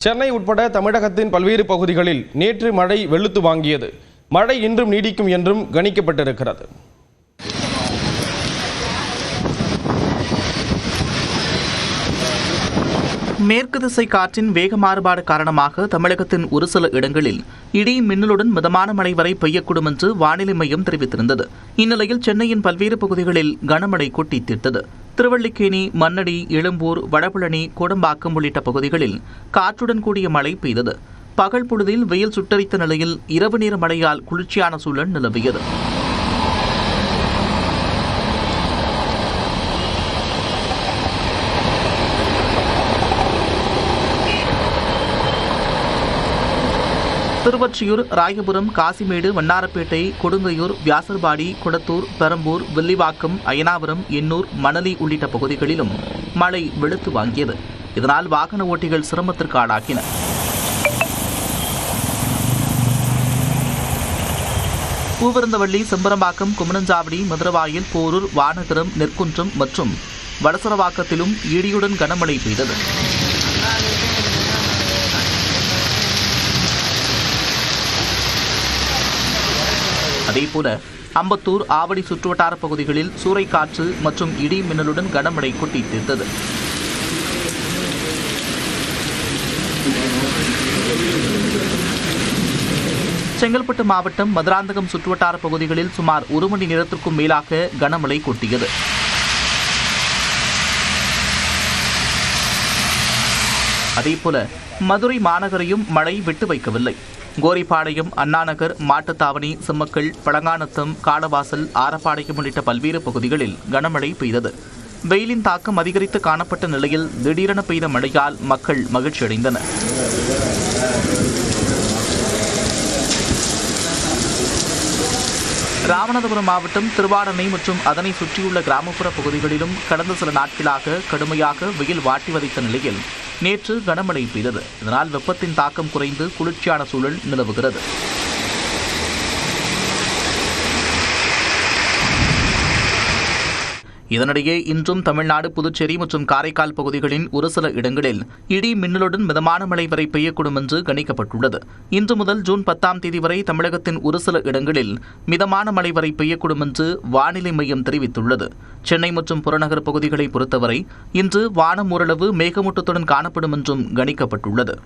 சென்னை உட்பட தமிழகத்தின் பல்வேறு பகுதிகளில் நேற்று மழை வெளுத்து வாங்கியது. மழை இன்றும் நீடிக்கும் என்றும் கணிக்கப்பட்டிருக்கிறது. மேற்கு திசை காற்றின் வேக மாறுபாடு காரணமாக தமிழகத்தின் ஒரு சில இடங்களில் இடி மின்னலுடன் மிதமான மழை வரை பெய்யக்கூடும் என்று வானிலை மையம் தெரிவித்திருந்தது. இந்நிலையில் சென்னையின் பல்வேறு பகுதிகளில் கனமழை கொட்டி தீர்த்தது. திருவல்லிக்கேணி, மண்ணடி, எழும்பூர், வடபழனி, கோடம்பாக்கம் உள்ளிட்ட பகுதிகளில் காற்றுடன் கூடிய மழை பெய்தது. பகல் பொழுதில் வெயில் சுட்டரித்த நிலையில் இரவு நேர மழையால் குளிர்ச்சியான சூழல் நிலவியது. திருவொற்றியூர், ராயபுரம், காசிமேடு, வண்ணாரப்பேட்டை, கொடுங்கையூர், வியாசர்பாடி, கொளத்தூர், பெரம்பூர், வில்லிவாக்கம், அயனாவரம், எண்ணூர், மணலி உள்ளிட்ட பகுதிகளிலும் மழை வெளுத்து வாங்கியது. இதனால் வாகன ஓட்டிகள் சிரமத்திற்கு ஆளாகினர். பூவிருந்தவள்ளி, செம்பரம்பாக்கம், குமணஞ்சாவடி, மதுரவாயல், போரூர், வானகரம், நெற்குன்றம் மற்றும் வடசரவாக்கத்திலும் இடியுடன் கனமழை பெய்தது. அதேபோல அம்பத்தூர், ஆவடி சுற்றுவட்டார பகுதிகளில் சூறைக்காற்று மற்றும் இடி மின்னலுடன் கனமழை கொட்டி தீர்த்தது. செங்கல்பட்டு மாவட்டம் மதுராந்தகம் சுற்றுவட்டார பகுதிகளில் சுமார் 1 மணி நேரத்திற்கும் மேலாக கனமழை கொட்டியது. அதேபோல மதுரை மாநகரையும் மழை விட்டு வைக்கவில்லை. கோரிப்பாளையம், அண்ணாநகர், மாட்டுத்தாவணி, சிம்மக்கல், பழங்காநத்தம், காலவாசல், ஆரப்பாளையம் உள்ளிட்ட பல்வேறு பகுதிகளில் கனமழை பெய்தது. வெயிலின் தாக்கம் அதிகரித்து காணப்பட்ட நிலையில் திடீரென பெய்த மழையால் மக்கள் மகிழ்ச்சியடைந்தனர். ராமநாதபுரம் மாவட்டம் திருவாடனை மற்றும் அதனை சுற்றியுள்ள கிராமப்புற பகுதிகளிலும் கடந்த சில நாட்களாக கடுமையாக வெயில் வாட்டி வதைத்த நிலையில் நேற்று கனமழை பெய்தது. இதனால் வெப்பத்தின் தாக்கம் குறைந்து குளிர்ச்சியான சூழல் நிலவுகிறது. இதனிடையே இன்றும் தமிழ்நாடு, புதுச்சேரி மற்றும் காரைக்கால் பகுதிகளின் ஒரு சில இடங்களில் இடி மின்னலுடன் மிதமான மழை வரை பெய்யக்கூடும் என்று கணிக்கப்பட்டுள்ளது. இன்று முதல் ஜூன் 10ஆம் தேதி வரை தமிழகத்தின் ஒரு சில இடங்களில் மிதமான மழை வரை பெய்யக்கூடும் என்று வானிலை மையம் தெரிவித்துள்ளது. சென்னை மற்றும் புறநகர் பகுதிகளை பொறுத்தவரை இன்று வானம் ஓரளவு மேகமூட்டத்துடன் காணப்படும் என்றும் கணிக்கப்பட்டுள்ளது.